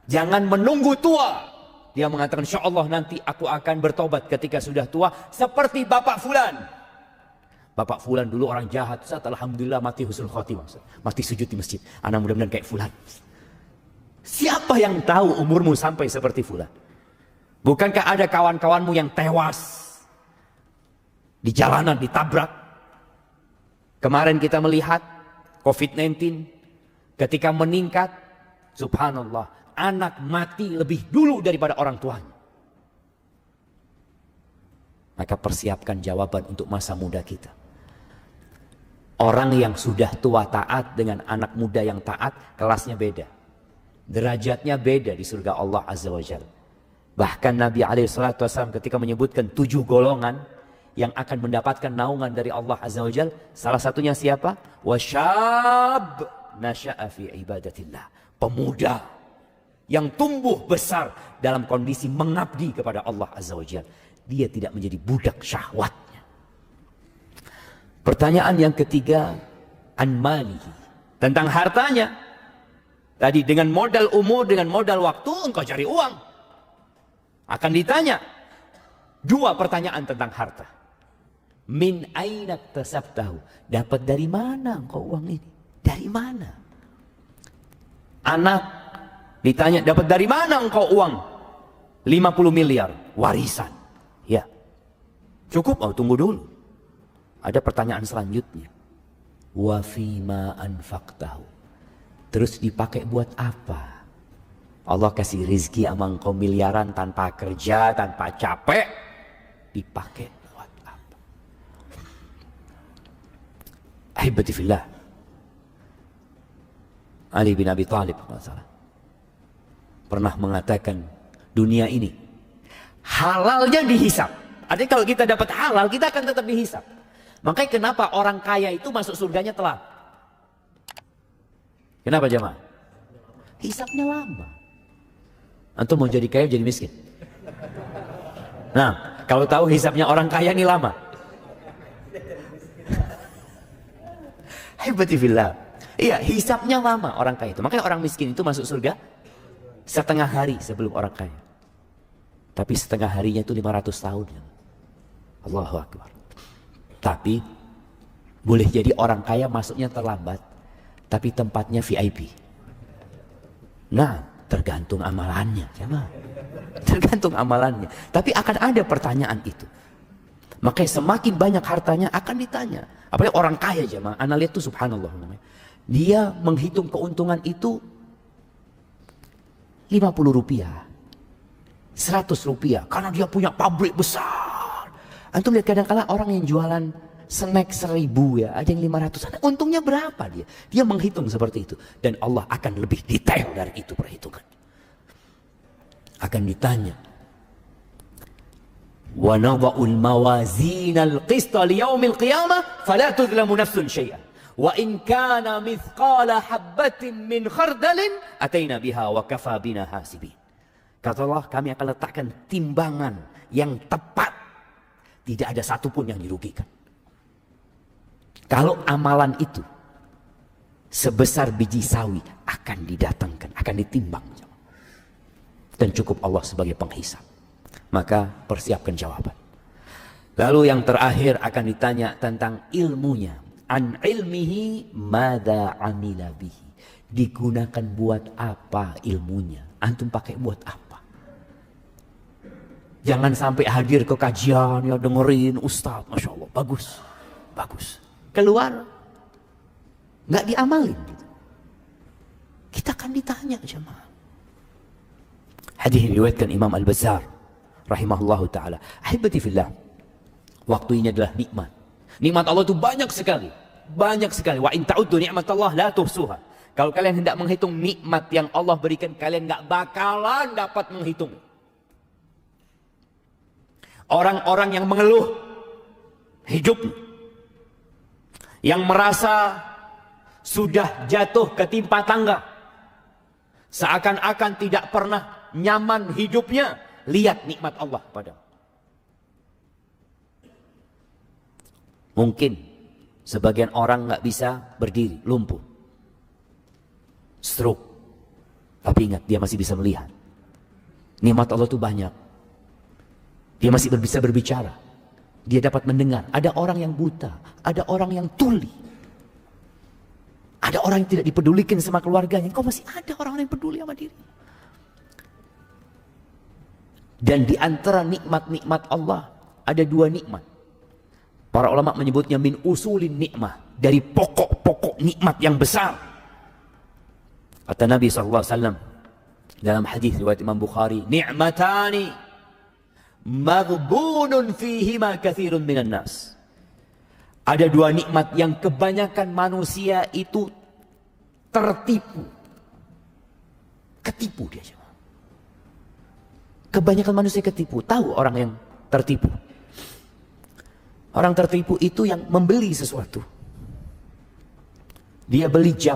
jangan menunggu tua. Dia mengatakan, insya Allah nanti aku akan bertobat ketika sudah tua. Seperti Bapak Fulan. Bapak Fulan dulu orang jahat. Ustaz, alhamdulillah mati husnul khotimah. Mati sujud di masjid. Anak mudah-mudahan kayak Fulan. Siapa yang tahu umurmu sampai seperti Fulan? Bukankah ada kawan-kawanmu yang tewas di jalanan, ditabrak? Kemarin kita melihat COVID-19 ketika meningkat, subhanallah, anak mati lebih dulu daripada orang tuanya. Maka persiapkan jawaban untuk masa muda kita. Orang yang sudah tua taat dengan anak muda yang taat, kelasnya beda. Derajatnya beda di surga Allah Azza wa Jalla. Bahkan Nabi SAW ketika menyebutkan 7 golongan yang akan mendapatkan naungan dari Allah Azza wa Jalla, salah satunya siapa? Wasyab nasya'a fi ibadatillah. Pemuda yang tumbuh besar dalam kondisi mengabdi kepada Allah Azza wa Jalla. Dia tidak menjadi budak syahwatnya. Pertanyaan yang ketiga, an malihi, tentang hartanya. Tadi dengan modal umur, dengan modal waktu engkau cari uang. Akan ditanya 2 pertanyaan tentang harta. Min aina tasabtahu, dapat dari mana engkau uang ini? Dari mana? Anak ditanya, dapat dari mana engkau uang 50 miliar warisan? Ya. Cukup, tunggu dulu. Ada pertanyaan selanjutnya. Wa fima anfaqtahu. Terus dipakai buat apa? Allah kasih rizki sama engkau miliaran tanpa kerja, tanpa capek. Dipakai buat apa? Ahibati fillah. Ali bin Abi Thalib pernah mengatakan, dunia ini halalnya dihisap. Artinya kalau kita dapat halal, kita akan tetap dihisap. Makanya kenapa orang kaya itu masuk surganya telat? Kenapa jemaah? Hisapnya lama. Antum mau jadi kaya, jadi miskin. Nah, kalau tahu hisapnya orang kaya ini lama. Hebati fillah. Iya, hisapnya lama orang kaya itu. Makanya orang miskin itu masuk surga setengah hari sebelum orang kaya. Tapi setengah harinya itu 500 tahun. Allahu Akbar. Tapi boleh jadi orang kaya masuknya terlambat, tapi tempatnya VIP. Nah, tergantung amalannya, jemaah. Tergantung amalannya. Tapi akan ada pertanyaan itu. Makanya semakin banyak hartanya akan ditanya. Apalagi orang kaya, jemaah. Anda lihat tuh subhanallah. Dia menghitung keuntungan itu 50 rupiah. 100 rupiah. Karena dia punya pabrik besar. Antum lihat kadang-kadang orang yang jualan snack 1000 ya, ada yang 500. Untungnya berapa dia? Dia menghitung seperti itu. Dan Allah akan lebih detail dari itu perhitungan. Akan ditanya. Wa nadha'ul mawazinal qista liyaumil qiyamah fala tudlamu nafsun syai'an. Wa in kana mithqala habbatin min khardalin ataina biha wa kafa bina hasibin. Kata Allah, kami akan letakkan timbangan yang tepat. Tidak ada satupun yang dirugikan. Kalau amalan itu sebesar biji sawi akan didatangkan, akan ditimbang. Dan cukup Allah sebagai penghisap. Maka persiapkan jawaban. Lalu yang terakhir akan ditanya tentang ilmunya. An ilmihi madza amila bihi. Digunakan buat apa ilmunya? Antum pakai buat apa? Jangan sampai hadir ke kajian, ya dengerin Ustadz, Masya Allah, bagus, bagus. Keluar, nggak diamalin. Gitu. Kita akan ditanya, jemaah. Hadis diriwayatkan Imam Al-Bazzar, rahimahullahu taala. Ahibati fillah, waktu ini adalah nikmat. Nikmat Allah itu banyak sekali, banyak sekali. Wa in ta'uddu ni'matallah la tuhsuha. Kalau kalian hendak menghitung nikmat yang Allah berikan, kalian nggak bakalan dapat menghitung. Orang-orang yang mengeluh hidup, yang merasa sudah jatuh ketimpa tangga, seakan-akan tidak pernah nyaman hidupnya, lihat nikmat Allah padamu. Mungkin sebagian orang nggak bisa berdiri, lumpuh, stroke, tapi ingat dia masih bisa melihat. Nikmat Allah itu banyak. Dia masih bisa berbicara, dia dapat mendengar. Ada orang yang buta, ada orang yang tuli, ada orang yang tidak dipedulikan sama keluarganya. Kau masih ada orang yang peduli sama diri. Dan di antara nikmat-nikmat Allah ada dua nikmat. Para ulama menyebutnya min usulin nikmah, dari pokok-pokok nikmat yang besar. Kata Nabi SAW dalam hadis riwayat Imam Bukhari, ni'matani maghbunun fihima katsirun minan nas. Ada dua nikmat yang kebanyakan manusia itu tertipu. Ketipu dia. Kebanyakan manusia ketipu. Tahu orang yang tertipu? Orang tertipu itu yang membeli sesuatu. Dia beli jam.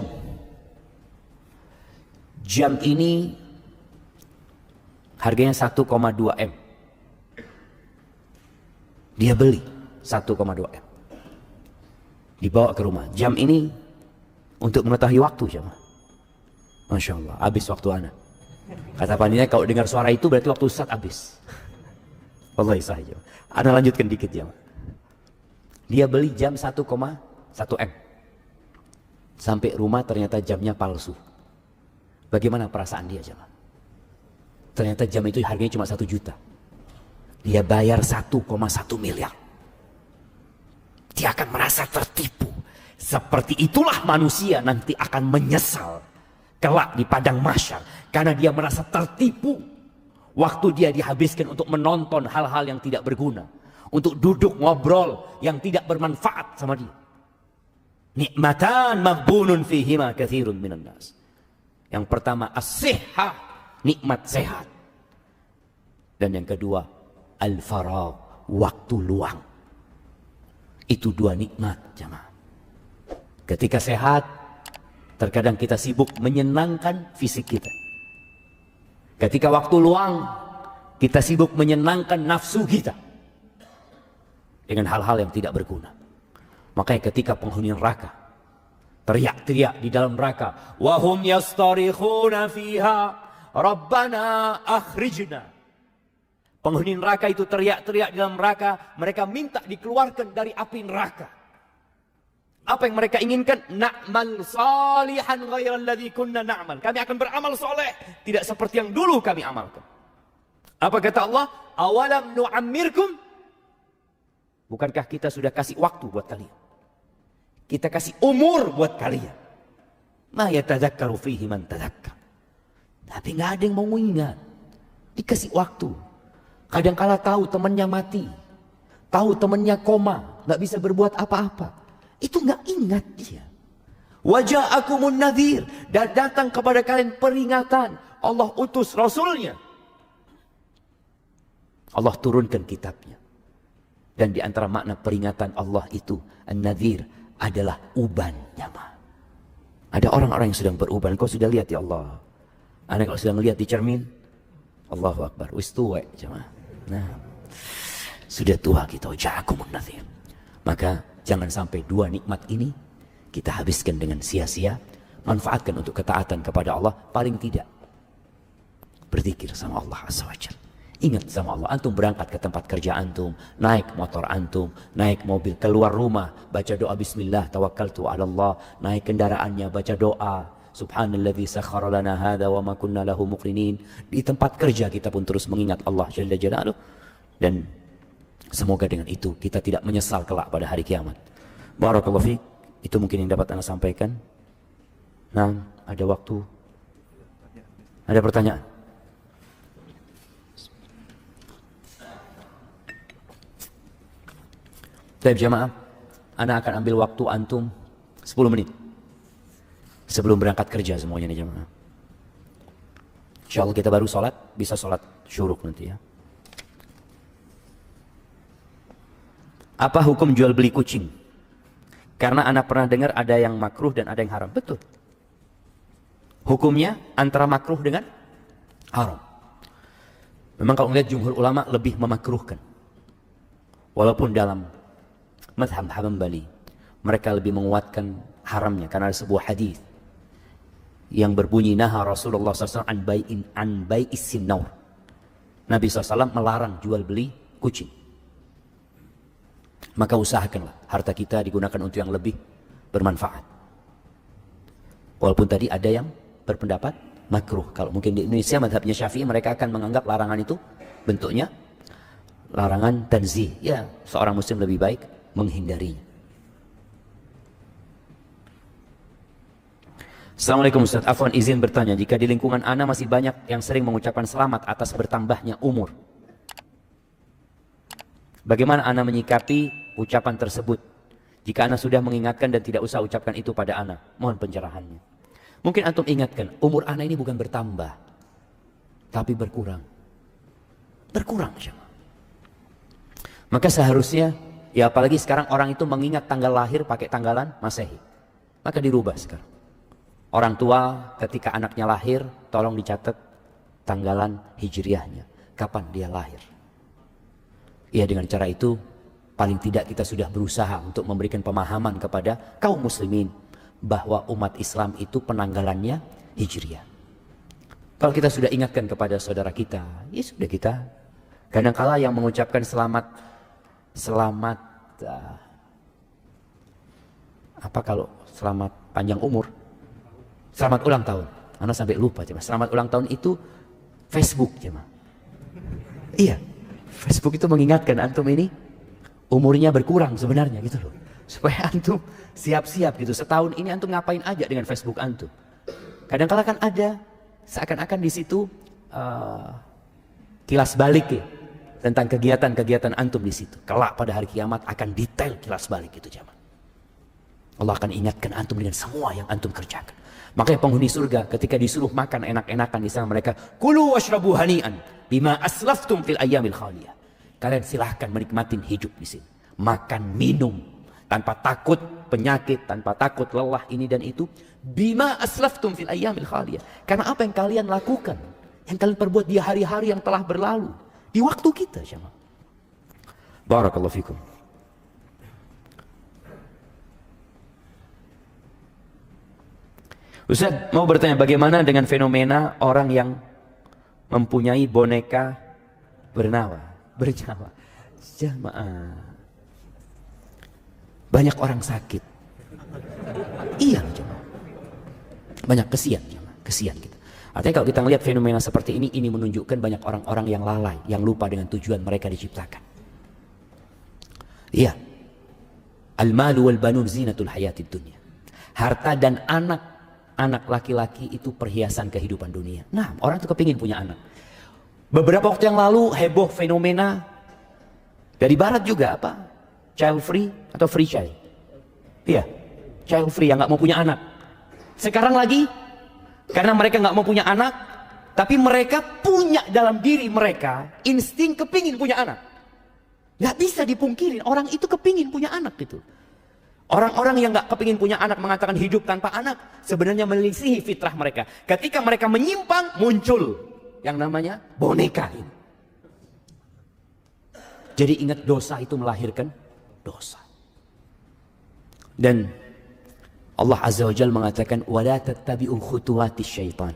Jam ini harganya 1,2 M. Dia beli 1,2 M. Dibawa ke rumah. Jam ini untuk mengetahui waktu, jemaah. Masya Allah, habis waktu anak. Kata panitia, kalau dengar suara itu berarti waktu Ustaz habis. Wallahi sahih. Anda lanjutkan dikit, jemaah. Dia beli jam 1,1 M. Sampai rumah ternyata jamnya palsu. Bagaimana perasaan dia, jemaah? Ternyata jam itu harganya cuma 1 juta. Dia bayar 1,1 miliar. Dia akan merasa tertipu. Seperti itulah manusia nanti akan menyesal kelak di padang mahsyar, karena dia merasa tertipu. Waktu dia dihabiskan untuk menonton hal-hal yang tidak berguna, untuk duduk ngobrol yang tidak bermanfaat sama dia. Nikmatan maghbunun fihima katsirun minan nas. Yang pertama as-sihhah, nikmat sehat. Dan yang kedua al-faragh, waktu luang. Itu dua nikmat, jemaah. Ketika sehat, terkadang kita sibuk menyenangkan fisik kita. Ketika waktu luang, kita sibuk menyenangkan nafsu kita dengan hal-hal yang tidak berguna. Makanya ketika penghuni neraka teriak-teriak di dalam neraka, wahum yastarikhuna fiha rabbana akhrijna. Penghuni neraka itu teriak-teriak di dalam neraka, mereka minta dikeluarkan dari api neraka. Apa yang mereka inginkan? Na'mal salihan ghairal ladzi kunna na'mal. Kami akan beramal soleh, tidak seperti yang dulu kami amalkan. Apa kata Allah? Awalam nu'ammirkum? Bukankah kita sudah kasih waktu buat kalian? Kita kasih umur buat kalian. Ma yatadzakkaru fihi man tadzakkar. Tapi nggak ada yang mau ingat. Dikasih waktu. Kadang-kala tahu temannya mati, tahu temannya koma, nggak bisa berbuat apa-apa. Itu nggak ingat dia. Waja'akumun nadhir, dan datang kepada kalian peringatan. Allah utus Rasulnya. Allah turunkan kitabnya. Dan di antara makna peringatan Allah itu, an-nadhir adalah uban, jamaah. Ada orang-orang yang sedang beruban. Kau sudah lihat ya Allah? Anda kalau sedang lihat di cermin, Allahu Akbar, wis tua, jamaah. Nah, sudah tua kita, waja'akumun nadhir. Maka jangan sampai dua nikmat ini kita habiskan dengan sia-sia. Manfaatkan untuk ketaatan kepada Allah. Paling tidak berzikir sama Allah Azza wa Jalla. Ingat sama Allah. Antum berangkat ke tempat kerja antum, naik motor antum, naik mobil, keluar rumah, baca doa bismillah tawakkaltu ala Allah. Naik kendaraannya, baca doa subhanalladzi sakhkhara lana hadza wa ma kunna lahu muqrinin. Di tempat kerja kita pun terus mengingat Allah Jalla Jalaluhu. Dan semoga dengan itu kita tidak menyesal kelak pada hari kiamat. Barakallahu fiik. Itu mungkin yang dapat Anda sampaikan. Nah, ada waktu. Ada pertanyaan? Baik jamaah, Anda akan ambil waktu antum 10 menit. Sebelum berangkat kerja semuanya nih jemaah. Insya Allah kita baru sholat, bisa sholat syuruk nanti ya. Apa hukum jual beli kucing? Karena anak pernah dengar ada yang makruh dan ada yang haram. Betul. Hukumnya antara makruh dengan haram. Memang kalau melihat jumhur ulama lebih memakruhkan. Walaupun dalam madhab Hambali mereka lebih menguatkan haramnya karena ada sebuah hadis yang berbunyi naha Rasulullah SAW an bai'is sinnaur. Nabi SAW melarang jual beli kucing. Maka usahakanlah harta kita digunakan untuk yang lebih bermanfaat. Walaupun tadi ada yang berpendapat makruh. Kalau mungkin di Indonesia madhabnya Syafi'i, mereka akan menganggap larangan itu bentuknya larangan tanzih. Ya, seorang muslim lebih baik menghindarinya. Assalamualaikum Ustaz, afwan izin bertanya, jika di lingkungan ana masih banyak yang sering mengucapkan selamat atas bertambahnya umur, bagaimana ana menyikapi ucapan tersebut? Jika ana sudah mengingatkan dan tidak usah ucapkan itu pada ana, mohon pencerahannya. Mungkin antum ingatkan, umur ana ini bukan bertambah, tapi berkurang. Berkurang, maka seharusnya, ya apalagi sekarang orang itu mengingat tanggal lahir pakai tanggalan Masehi, maka dirubah sekarang. Orang tua ketika anaknya lahir, tolong dicatat tanggalan hijriahnya, kapan dia lahir. Ya, dengan cara itu paling tidak kita sudah berusaha untuk memberikan pemahaman kepada kaum muslimin bahwa umat Islam itu penanggalannya hijriah. Kalau kita sudah ingatkan kepada saudara kita, ya sudah kita. Kadangkala yang mengucapkan selamat apa kalau selamat panjang umur, selamat ulang tahun. Anak sampai lupa cuma. Selamat ulang tahun itu Facebook cuma. Iya, Facebook itu mengingatkan antum ini umurnya berkurang sebenarnya gitu loh. Supaya antum siap-siap gitu. Setahun ini antum ngapain aja dengan Facebook antum. Kadang-kala kan ada seakan-akan di situ kilas balik ya, tentang kegiatan-kegiatan antum di situ. Kelak pada hari kiamat akan detail kilas balik itu jemaah. Allah akan ingatkan antum dengan semua yang antum kerjakan. Makanya penghuni surga ketika disuruh makan enak-enakan di sana mereka, kulu washrabu hani'an bima aslaftum fil ayyamil khaliyah. Kalian silahkan menikmatin hidup di sini. Makan, minum tanpa takut penyakit, tanpa takut lelah ini dan itu. Bima aslaftum fil ayyamil khaliyah. Karena apa yang kalian lakukan, yang kalian perbuat di hari-hari yang telah berlalu, di waktu kita, jemaah. Barakallahu fikum. Ustaz mau bertanya, bagaimana dengan fenomena orang yang mempunyai boneka bernyawa? Jemaah, banyak orang sakit. Iya, jemaah. Banyak kesian, jemaah. Kesian kita. Artinya kalau kita melihat fenomena seperti ini menunjukkan banyak orang-orang yang lalai, yang lupa dengan tujuan mereka diciptakan. Iya. Al-malu wal banun zinatul hayatid dunya. Harta dan anak laki-laki itu perhiasan kehidupan dunia. Nah, orang itu kepingin punya anak. Beberapa waktu yang lalu heboh fenomena dari barat juga apa? Child free atau free child? Iya, child free yang nggak mau punya anak. Sekarang lagi karena mereka nggak mau punya anak, tapi mereka punya dalam diri mereka insting kepingin punya anak. Nggak bisa dipungkirin orang itu kepingin punya anak gitu. Orang-orang yang nggak kepingin punya anak mengatakan hidup tanpa anak sebenarnya menyelisihi fitrah mereka. Ketika mereka menyimpang muncul yang namanya boneka ini. Jadi ingat, dosa itu melahirkan dosa. Dan Allah Azza wa Jalla mengatakan wala tattabi'u khutuwatis syaitan.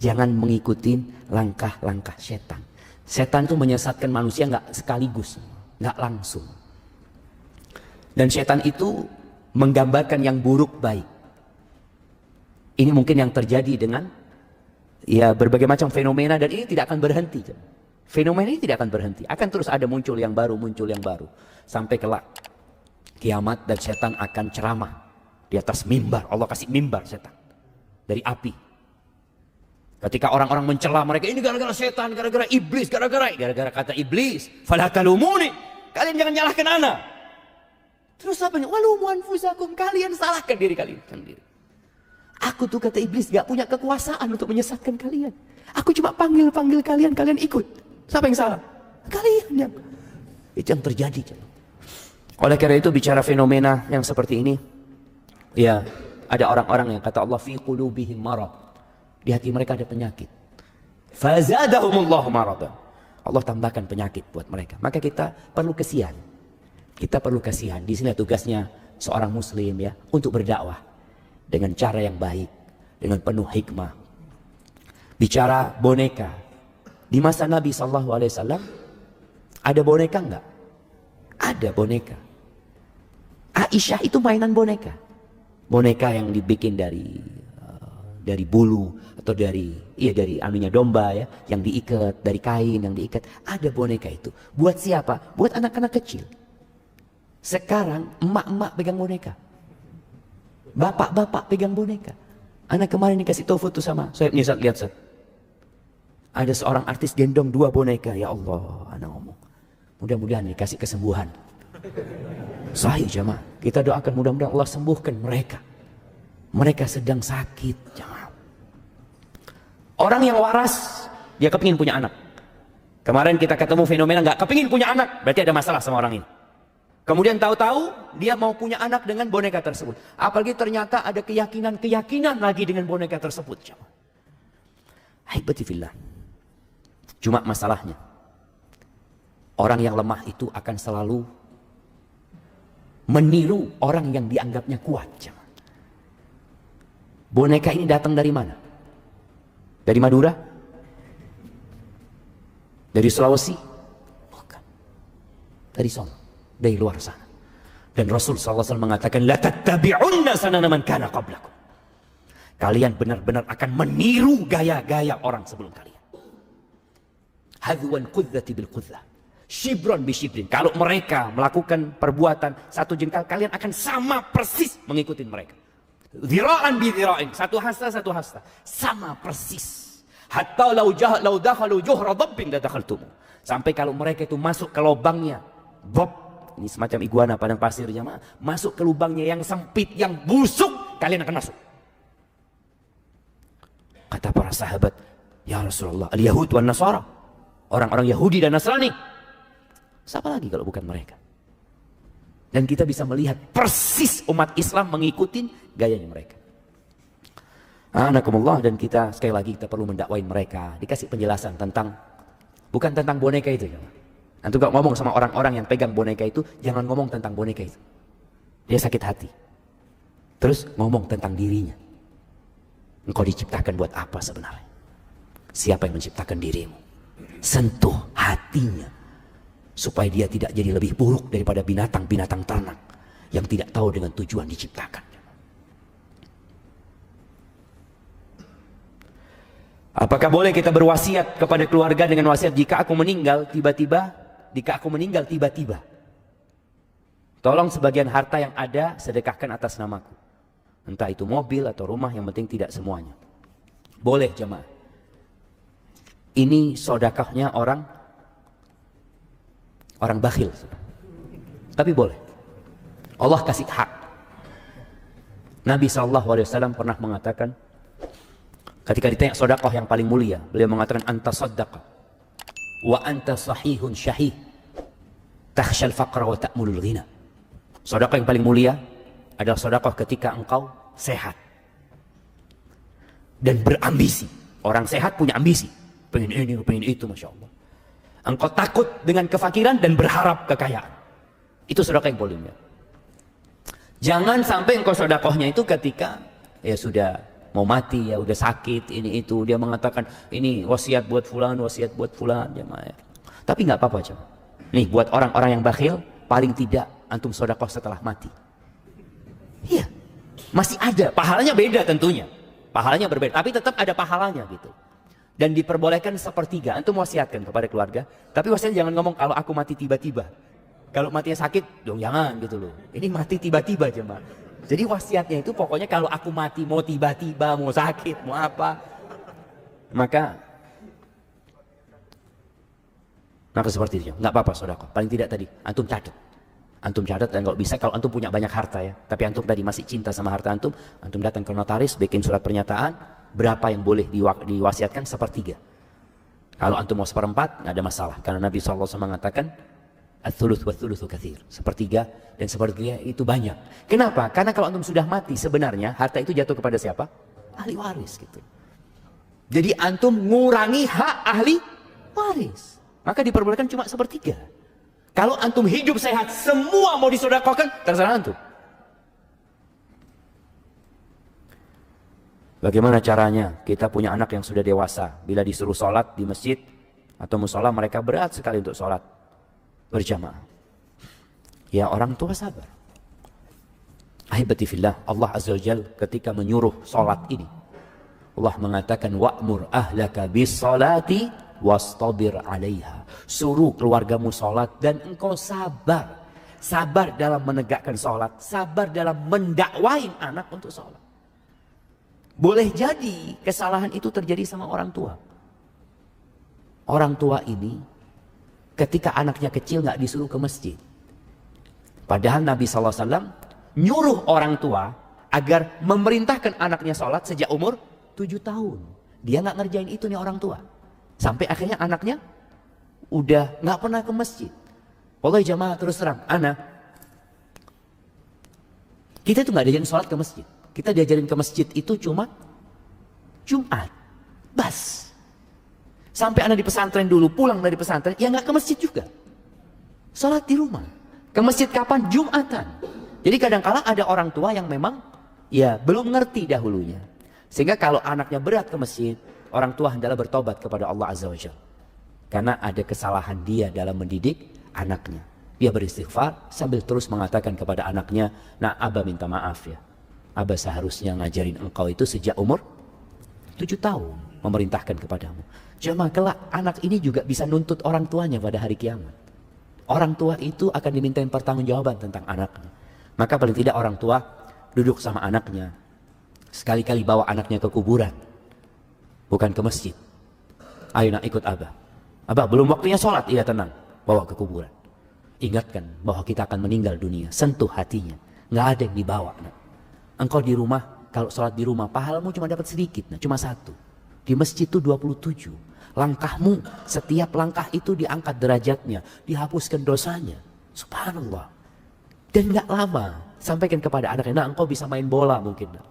Jangan mengikuti langkah-langkah setan. Setan itu menyesatkan manusia nggak sekaligus, nggak langsung. Dan setan itu menggambarkan yang buruk baik. Ini mungkin yang terjadi dengan ya berbagai macam fenomena, dan ini tidak akan berhenti. Fenomena ini tidak akan berhenti, akan terus ada muncul yang baru sampai kelak kiamat dan setan akan ceramah di atas mimbar. Allah kasih mimbar setan dari api. Ketika orang-orang mencela mereka, ini gara-gara setan, gara-gara iblis, gara-gara kata iblis, fala talumuni, kalian jangan nyalahkan ana. Terus apa? Walumu anfusakum, kalian salahkan diri kalian sendiri. Aku tuh kata iblis gak punya kekuasaan untuk menyesatkan kalian. Aku cuma panggil kalian, kalian ikut. Siapa yang salah? Kalian yang. Itu yang terjadi. Oleh karena itu bicara fenomena yang seperti ini, ya ada orang-orang yang kata Allah fi qulubihim marad. Di hati mereka ada penyakit. Fazadahumullahu maradan. Allah tambahkan penyakit buat mereka. Maka kita perlu kasihan. Kita perlu kasihan. Di sini tugasnya seorang muslim ya untuk berdakwah dengan cara yang baik, dengan penuh hikmah. Bicara boneka. Di masa Nabi SAW ada boneka enggak? Ada boneka. Aisyah itu mainan boneka. Boneka yang dibikin dari bulu atau dari anunya domba ya, yang diikat dari kain yang diikat. Ada boneka itu. Buat siapa? Buat anak-anak kecil. Sekarang emak-emak pegang boneka. Bapak-bapak pegang boneka. Anak kemarin dikasih tahu foto sama saya, nih lihat Ustaz. Ada seorang artis gendong 2 boneka. Ya Allah, anak ngomong. Mudah-mudahan dikasih kesembuhan. Sahih jamaah. Kita doakan mudah-mudahan Allah sembuhkan mereka. Mereka sedang sakit jamaah. Orang yang waras, dia kepingin punya anak. Kemarin kita ketemu fenomena nggak kepingin punya anak, berarti ada masalah sama orang ini. Kemudian tahu-tahu dia mau punya anak dengan boneka tersebut. Apalagi ternyata ada keyakinan lagi dengan boneka tersebut jamaah. Haibati fillah. Cuma masalahnya, orang yang lemah itu akan selalu meniru orang yang dianggapnya kuat. Boneka ini datang dari mana? Dari Madura? Dari Sulawesi? Bukan. Dari Solo. Dari luar sana. Dan Rasul SAW mengatakan, la tattabi'unna sanana man kana qablakum. Kalian benar-benar akan meniru gaya-gaya orang sebelum kalian. Hadwan qudzati bil qudzah. Shibron bi shibrin. Kalau mereka melakukan perbuatan 1 jengkal, kalian akan sama persis mengikuti mereka. Dhira'an bi dhira'in. 1 hasta 1 hasta. Sama persis. Hatta lau dakhalu juhra dhabbin la dakhaltum. Sampai kalau mereka itu masuk ke lubangnya bob, ini semacam iguana padang pasir jamaah, masuk ke lubangnya yang sempit, yang busuk, kalian akan masuk. Kata para sahabat, ya Rasulullah, al-Yahud wan Nasara, orang-orang Yahudi dan Nasrani. Siapa lagi kalau bukan mereka? Dan kita bisa melihat persis umat Islam mengikuti gayanya mereka. Anakumullah, dan kita sekali lagi kita perlu mendakwain mereka, dikasih penjelasan tentang, bukan tentang boneka itu. Antum kalau ngomong sama orang-orang yang pegang boneka itu, jangan ngomong tentang boneka itu. Dia sakit hati. Terus ngomong tentang dirinya. Engkau diciptakan buat apa sebenarnya? Siapa yang menciptakan dirimu? Sentuh hatinya, supaya dia tidak jadi lebih buruk daripada binatang-binatang ternak yang tidak tahu dengan tujuan diciptakan. Apakah boleh kita berwasiat kepada keluarga dengan wasiat, jika aku meninggal tiba-tiba, tolong sebagian harta yang ada sedekahkan atas namaku. Entah itu mobil atau rumah, yang penting tidak semuanya. Boleh jemaah. Ini sedekahnya orang bakhil. Tapi boleh. Allah kasih hak. Nabi SAW pernah mengatakan, ketika ditanya sedekah yang paling mulia, beliau mengatakan, anta sadaqah wa anta sahihun syahih takhshal faqra wa ta'mulul ghina. Sedekah yang paling mulia adalah sedekah ketika engkau sehat dan berambisi. Orang sehat punya ambisi, pengen ini, pengen itu, masya Allah. Engkau takut dengan kefakiran dan berharap kekayaan. Itu sedekah yang paling mulia. Jangan sampai engkau sedekahnya itu ketika ya sudah mau mati, ya udah sakit, ini itu, dia mengatakan ini wasiat buat fulan, wasiat buat fulan, jemaah. Tapi nggak apa-apa coba. Nih buat orang-orang yang bakhil, paling tidak antum sedekah setelah mati. Iya, masih ada, pahalanya beda tentunya, pahalanya berbeda, tapi tetap ada pahalanya gitu. Dan diperbolehkan sepertiga, antum wasiatkan kepada keluarga, tapi wasiatnya jangan ngomong kalau aku mati tiba-tiba. Kalau matinya sakit, dong jangan gitu loh. Ini mati tiba-tiba jemaah. Jadi wasiatnya itu pokoknya kalau aku mati, mau tiba-tiba, mau sakit, mau apa, maka seperti itu. Nggak apa-apa sedekah. Paling tidak tadi antum catat. Antum catat, dan kalau bisa kalau antum punya banyak harta ya, tapi antum tadi masih cinta sama harta antum datang ke notaris, bikin surat pernyataan berapa yang boleh diwasiatkan, sepertiga. Kalau antum mau seperempat, nggak ada masalah, karena Nabi SAW mengatakan ats-tsuluts wa-tsulusu katsir, sepertiga dan sepertiga itu banyak. Kenapa? Karena kalau antum sudah mati, sebenarnya harta itu jatuh kepada siapa? Ahli waris gitu. Jadi antum ngurangi hak ahli waris, maka diperbolehkan cuma sepertiga. Kalau antum hidup sehat, semua mau disedekahkan, terserah antum. Bagaimana caranya? Kita punya anak yang sudah dewasa, bila disuruh sholat di masjid atau musola, mereka berat sekali untuk sholat berjamaah. Ya, orang tua sabar. Ahibati fillah, Allah Azza wa Jalla ketika menyuruh sholat ini, Allah mengatakan wa'mur ahlaka bis salati wastabir 'alaiha. Suruh keluargamu sholat dan engkau sabar. Sabar dalam menegakkan sholat, sabar dalam mendakwain anak untuk sholat. Boleh jadi kesalahan itu terjadi sama orang tua. Orang tua ini ketika anaknya kecil nggak disuruh ke masjid. Padahal Nabi SAW nyuruh orang tua agar memerintahkan anaknya sholat sejak umur 7 tahun. Dia nggak ngerjain itu nih orang tua. Sampai akhirnya anaknya udah nggak pernah ke masjid. Wallahi jamaah, terus terang, kita tuh nggak diajarin sholat ke masjid. Kita diajarin ke masjid itu cuma Jumat, bas. Sampai anak di pesantren dulu, pulang dari pesantren, ya nggak ke masjid juga. Sholat di rumah. Ke masjid kapan? Jumatan. Jadi kadang-kala ada orang tua yang memang ya belum ngerti dahulunya. Sehingga kalau anaknya berat ke masjid, orang tua hendaklah bertobat kepada Allah Azza wa Jalla. Karena ada kesalahan dia dalam mendidik anaknya. Dia beristighfar sambil terus mengatakan kepada anaknya, nah Abah minta maaf ya. Abah seharusnya ngajarin engkau itu sejak umur 7 tahun. Memerintahkan kepadamu. Jemaah, kelak anak ini juga bisa nuntut orang tuanya pada hari kiamat. Orang tua itu akan dimintain pertanggungjawaban tentang anaknya. Maka paling tidak orang tua duduk sama anaknya. Sekali-kali bawa anaknya ke kuburan. Bukan ke masjid. Ayo nak ikut Abah. Abah belum waktunya sholat. Iya tenang. Bawa ke kuburan. Ingatkan bahwa kita akan meninggal dunia. Sentuh hatinya. Nggak ada yang dibawa. Nak. Engkau di rumah, kalau sholat di rumah, pahalamu cuma dapat sedikit. Nah, cuma 1. Di masjid itu 27. Langkahmu, setiap langkah itu diangkat derajatnya. Dihapuskan dosanya. Subhanallah. Dan nggak lama. Sampaikan kepada anaknya, nah engkau bisa main bola mungkin. Nah.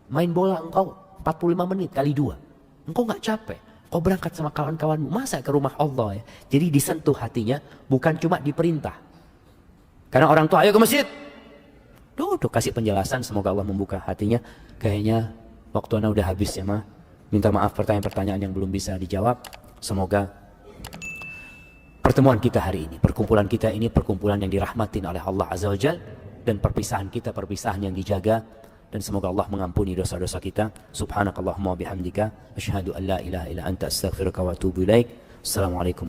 Main bola engkau 45 menit kali 2. Engkau nggak capek. Kau berangkat sama kawan-kawanmu, masa ke rumah Allah ya. Jadi disentuh hatinya, bukan cuma diperintah. Karena orang tua, ayo ke masjid. Duduk kasih penjelasan, semoga Allah membuka hatinya. Kayaknya waktu Anda udah habis ya, Ma. Minta maaf pertanyaan-pertanyaan yang belum bisa dijawab. Semoga pertemuan kita hari ini, perkumpulan kita ini, perkumpulan yang dirahmatin oleh Allah Azza wa Jalla. Dan perpisahan kita, perpisahan yang dijaga. Dan semoga Allah mengampuni dosa-dosa kita. Subhanakallahumma bihamdika asyhadu an la ilaha illa anta astaghfiruka wa atubu ilaik. Assalamualaikum.